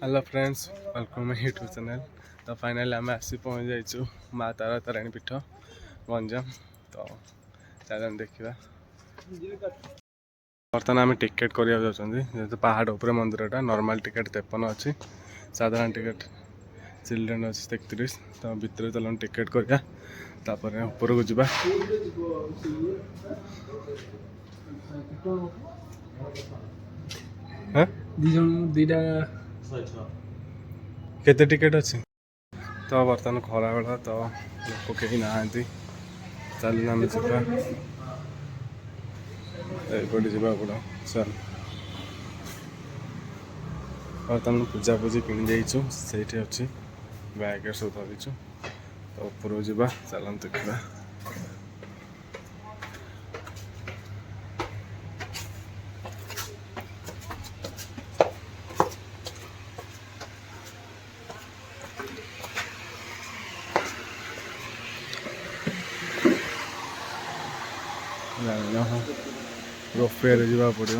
Hello friends welcome my YouTube channel. तो finally आम आसी पहुँच जाइए माँ तारा तारिणी पीठ गंजाम। तो चल देखा बर्तमान आम टिकेट करने जेहतु पहाड़ उपर मंदिरटा नॉर्मल टिकेट 53 अच्छी साधारण टिकेट चिल्ड्रेन अच्छी 33। तो भितर चलन टिकेट करा ऊपर को जावा केते टिकेट अच्छी। तो बर्तमान खरा बेला तो लोक कहीं ना चल आम जावा पड़ा चल बर्तमान पूजा पूजी कि जाइचु से अच्छी बैग सब धरीचु। तो ऊपर जावा चलन देखा रोपवे जा पड़ो।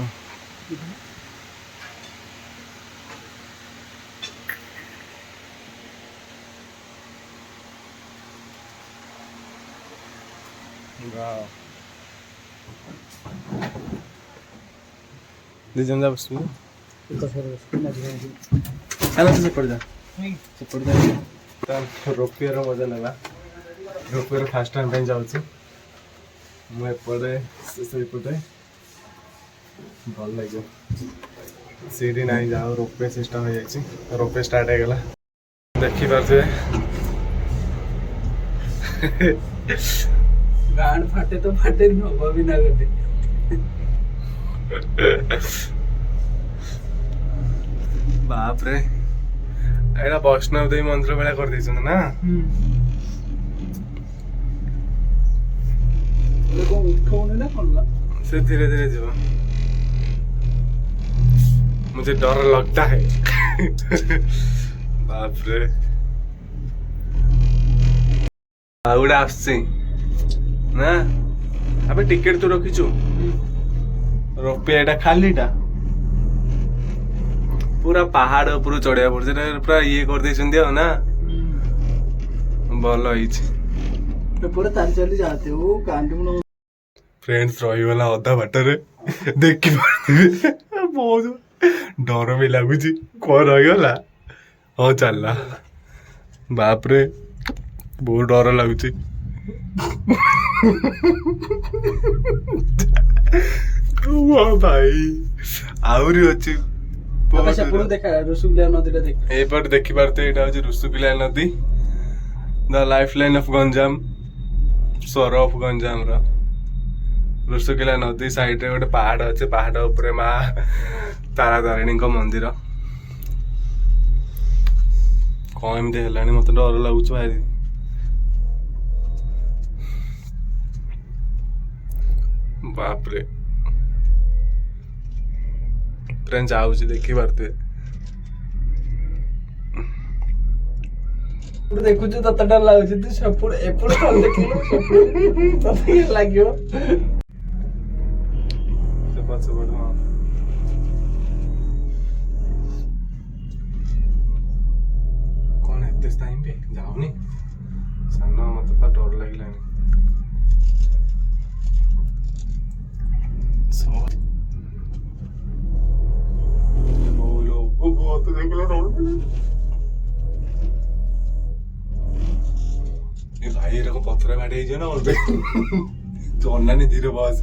दी जन जा बस रोपवे मजा ना रोपवे फास्ट टाइम जाऊँ मुझे सेपटे भल लगे सीढ़ी ना जाओ रोपवे सिस्टम हो जाए रोपवे स्टार्ट हो गला देखिपे गाड़ फाटे तो फाटे भी ना गटे बाप रे एटा वैष्णव देवी मंदिर भाया कर दे ना से धीरे धीरे जीव मुझे डर लगता है बाप रे आउडा आसছি ना अबे टिकेट तो रखीचु रोपवे एटा खालीटा पूरा पहाड़ ऊपर चढ़िया पड़े पूरा ये कर देछन दियो ना भल होइछ पूरा तारी चली जाते हो कांड फ्रेंड्स रहीगला अधा बाटर देखी पारे बहुत डर भी लगुच कौन रहीगला हाँ चलला बाप रे बहुत डर लगुच भाई आहरी अच्छी रसगुल्ला नदी एपट देखी पारे यहाँ हूँ रुसुकुलिया नदी the life line of Ganjam स्वर ऑफ गंजाम रुसुकुलिया नदी साइड रे गोटे पहाड़ अच्छे पहाड़ उपरे माँ तारा तारिणी मंदिर कौन एमती है मत डर लगुच भाई बाप रे ट्रेन जाऊँ देखी पारे देखु तत डर लगुच तू सब एपड़ कल देख लगे कौन एत टाइम पे जाऊनी सान मत डर लगे भाई एरक पथर बाड़ी ना चलना धीरे बस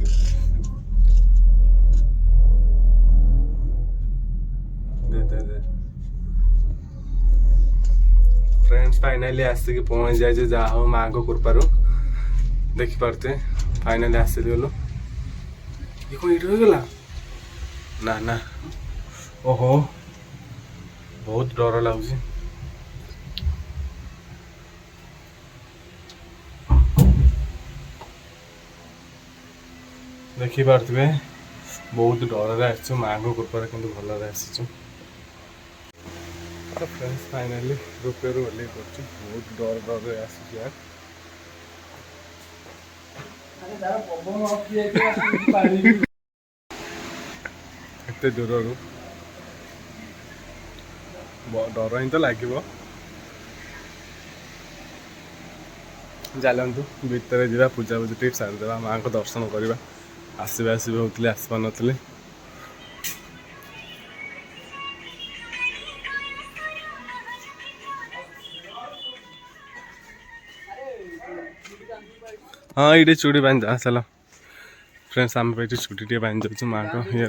फ्रेंड्स फाइनली आसिक पहुंच जाए जहाँ हो माँ को कृपारू देखी पारे फाइनली आसी गलु ये कौन ये गला ना ना ओहो बहुत डर लगुच देखी पारे बहुत डर आस माँ को कृपार कि भल आसी फ्रेंड्स फाइनली रोपवे ओल्ल बहुत डर डर आस एत दूर डर ही तो लगे चलतु भितर जा पूजा पूजा टे सारीदे माँ को दर्शन करवा आसवे आसवे होते आसपार नी हाँ ये चूड़ी बांध जा चल फ्रेंड्स आम पे चूड़ी टे बांध जाऊँ माँ को ये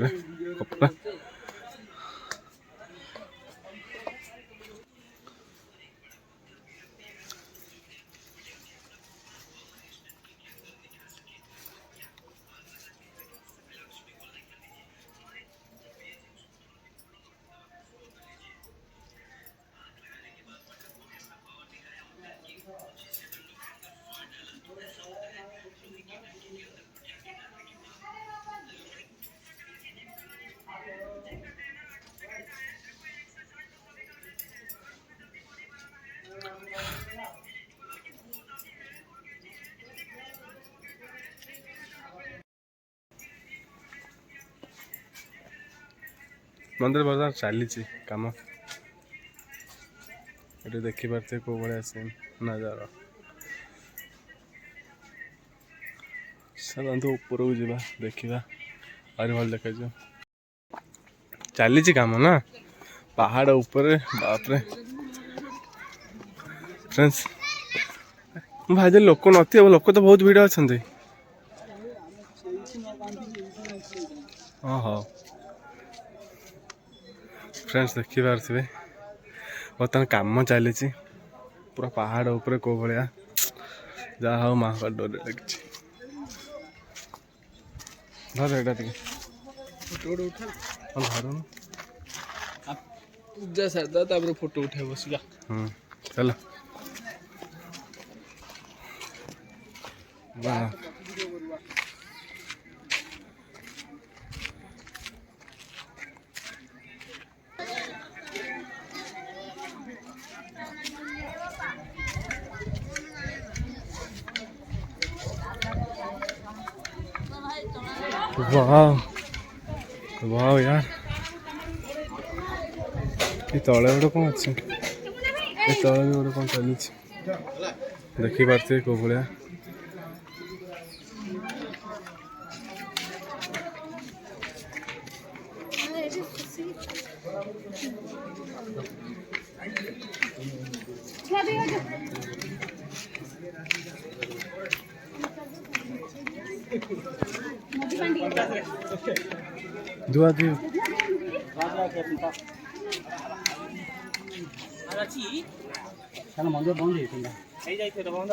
कपड़ा मंदिर बर्तमान चली कम ये देखिपे कौ भाया सीन नजारा चलते ऊपर को जा देखा आगे भल देखा चली कम ना पहाड़ ऊपर बापरे फ्रेंड्स भाई लोक नथी लोक तो बहुत भिड़ अच्छा हाँ हाँ फ्रेंड्स देखी पारे बर्तमान कम चली पूरा पहाड़ ऊपर कौ भाया जहाँ हूँ माँ का डर लगी धर एटा धरुन पूजा सारदा फोटो उठे बसिया चल वाह वाह वाह यार ये तले गोटे कौन अच्छे ये तले भी गोटे कौन चली देखी पारे कौ भाया दुआ दियो मंदिर बंद बंद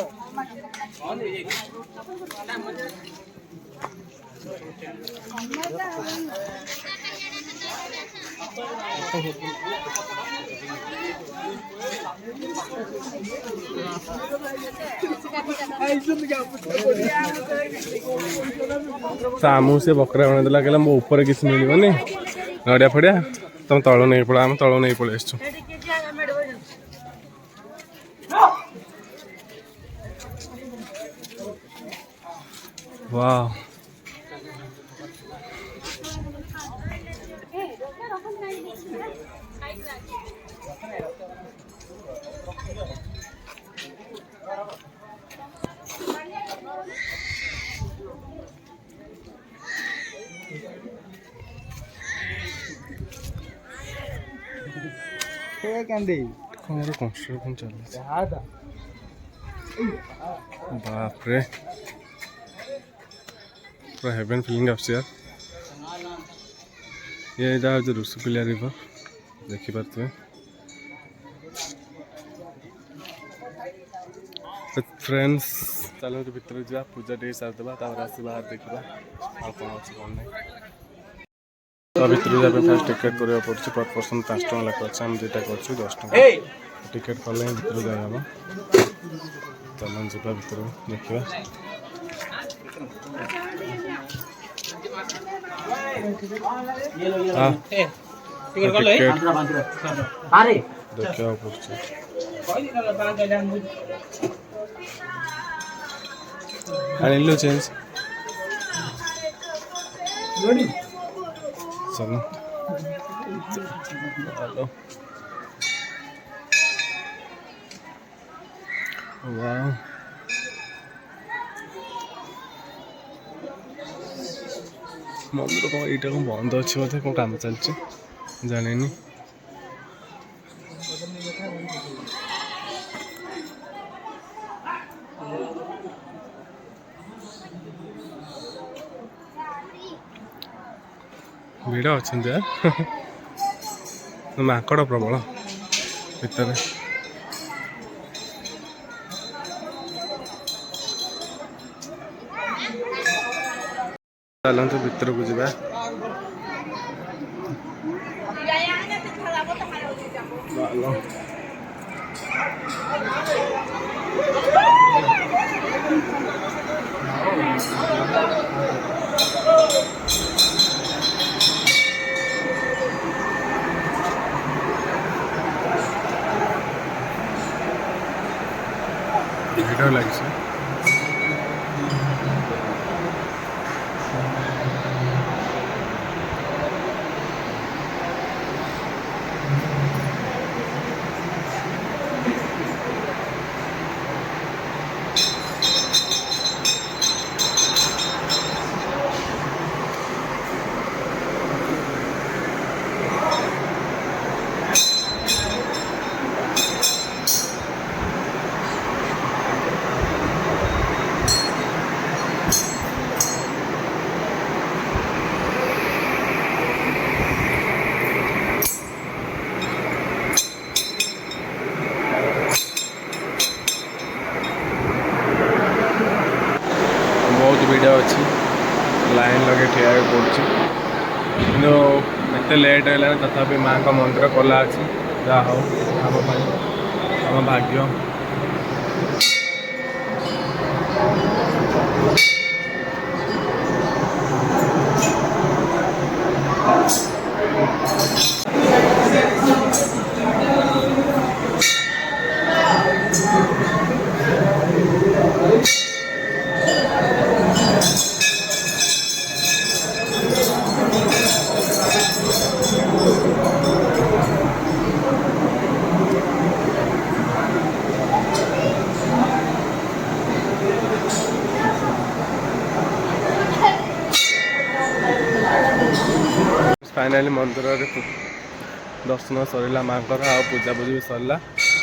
आमू से बकरा बना देला कहला मो ऊपर किसी मिलबनी नड़िया फड़िया तुम तल नहीं पड़ा आम तल नहीं पड़े आसु वाह कंस्ट्रक्शन चल बाप रे पूरा हेवन फीलिंग आस यार ये जहाँ जो ऋषिकुलिया रिवर देखिपे फ्रेंड्स चलो भितर जा पूजा टे सारिदेवा आस बाहर देखा आ कौन अच्छे कौन नहीं भितर जाए फास्ट टिकेट करवा पड़े पर पर्सन 5 टका लाख अच्छे आम दुटा कर 10 टका टिकेट कले भितर जाए हम चलो जा भितर देखा देखा पड़े आनिलु चेंज चलो हेलो वाह मंदिर कौन यहाँ कौन बंद अच्छे बोधे कौन काम चलती जानी भिड़ अच्छा माकड़ प्रबल भितर चलते भितर को जा भिड़ लगी बहुत भिड़ अच्छी लाइन लगे ठिया पड़े कि लेट है तथापि माँ का मंदिर खोला अच्छी जहाँ हो आम भाग्य फाइनाली मंदिर दर्शन सरला माँ को पूजा पूजी भी सरला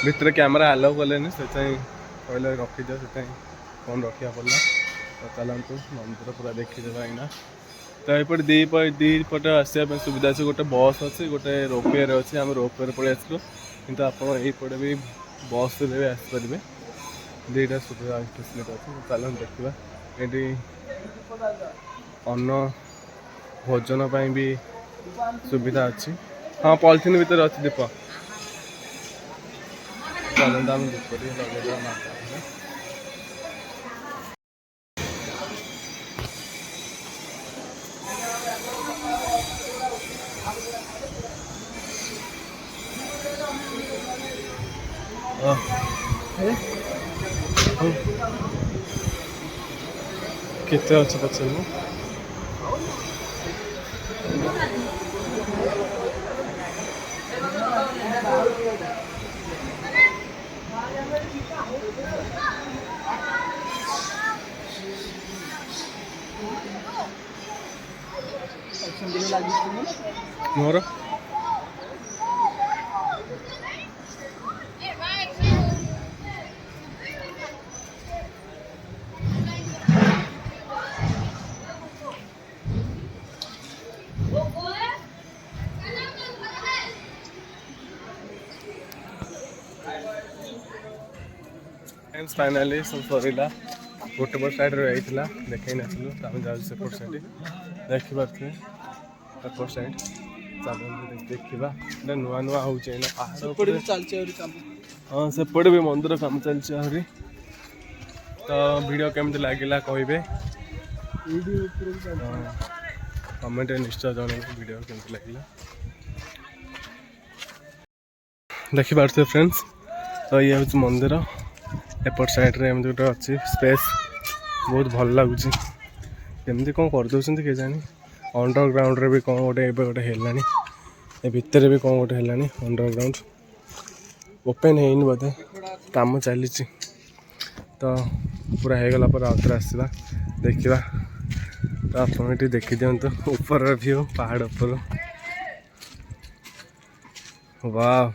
भितर कैमेरा आलाउ कले कहले रखीद से फोन रखा पड़ा तो चलतु मंदिर पूरा देखीदेव आईना तो ये दीपटे आसपा सुविधा अच्छे गोटे बस अच्छे गोटे रोपवे अच्छे आम रोपवे पड़े आसलु कि आपटे भी बस भी आसपारे दुईटा सुविधा फैसिलिटी अच्छे चलते देखा ये अन्न भोजन भी सुविधा अच्छी हाँ पॉलिथिन भीतर अच्छी दीप चलते आम दीप लगे केते अच्छे पचार मोर फाइनाली सब सरला गोटे पट साइड रही देखी नाचलु आम जाऊँ सेपट साइड देखिपे सेपट साइड चल देखा नुआ नुआ हो हाँ सेपटे भी मंदिर काम चलती आहरी तो वीडियो केमती लगे कहे कमेंट निश्चय जन वीडियो केमती लगे देखिपे फ्रेंड्स तो ये हूँ मंदिर एपट साइड रे एमती गोटे अच्छी स्पेस बहुत भल लगुच केमती कौन करदे के जानी अंडरग्राउंड रे भी कौन गोटे गोटे है भितर भी कौन गोटे है अंडरग्राउंड ओपन है बोधे काम चली तो पूरा ହେଇଗଲା ପରେ ଆଉ ଥରେ ଆସିବା ଦେଖିବା। ତ ଆପଣ ଏଠି ଦେଖିଦିଅନ୍ତୁ ଉପରର ଭ୍ୟୁ ପାହାଡ଼ ଉପରୁ। ୱାଓ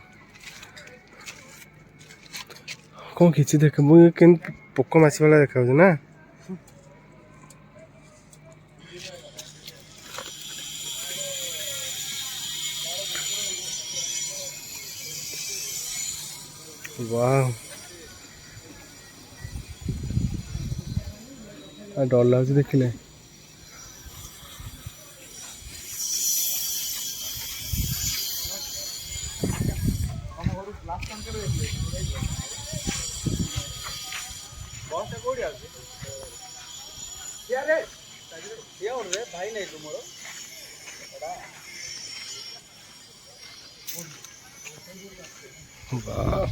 କ'ଣ କିଛି ଦେଖ ମୁଁ କେମିତି ପୋକ ମାଛି ଭଳିଆ ଦେଖାଯାଉଛି ନା। ୱାଓ ଡର ଲାଗୁଛି ଦେଖିଲେ। Wow.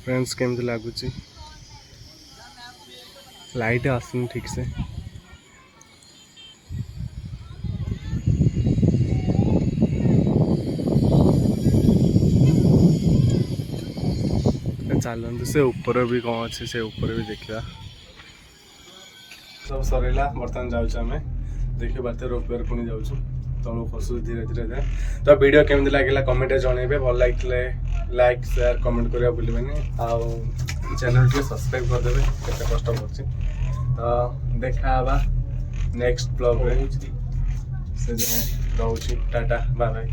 फ्रेंड्स केमती लगुच लाइट आसुन ठीक से चलते से ऊपर भी कौन अच्छे से ऊपर भी देखा सब सरला बर्तमान जाऊँ देखिए बात रोपवेयर पुणी जाऊँ तलू खसु धीरे धीरे धीरे। तो वीडियो केमती लगे कमेंट जनइबे भल लगे लाइक शेयर कमेंट करा भूलें आउ चैनल के सब्सक्राइब करदे केते कष्ट कर। तो देखा नेक्स्ट ब्लॉग रे से रोची टाटा बाय बाय।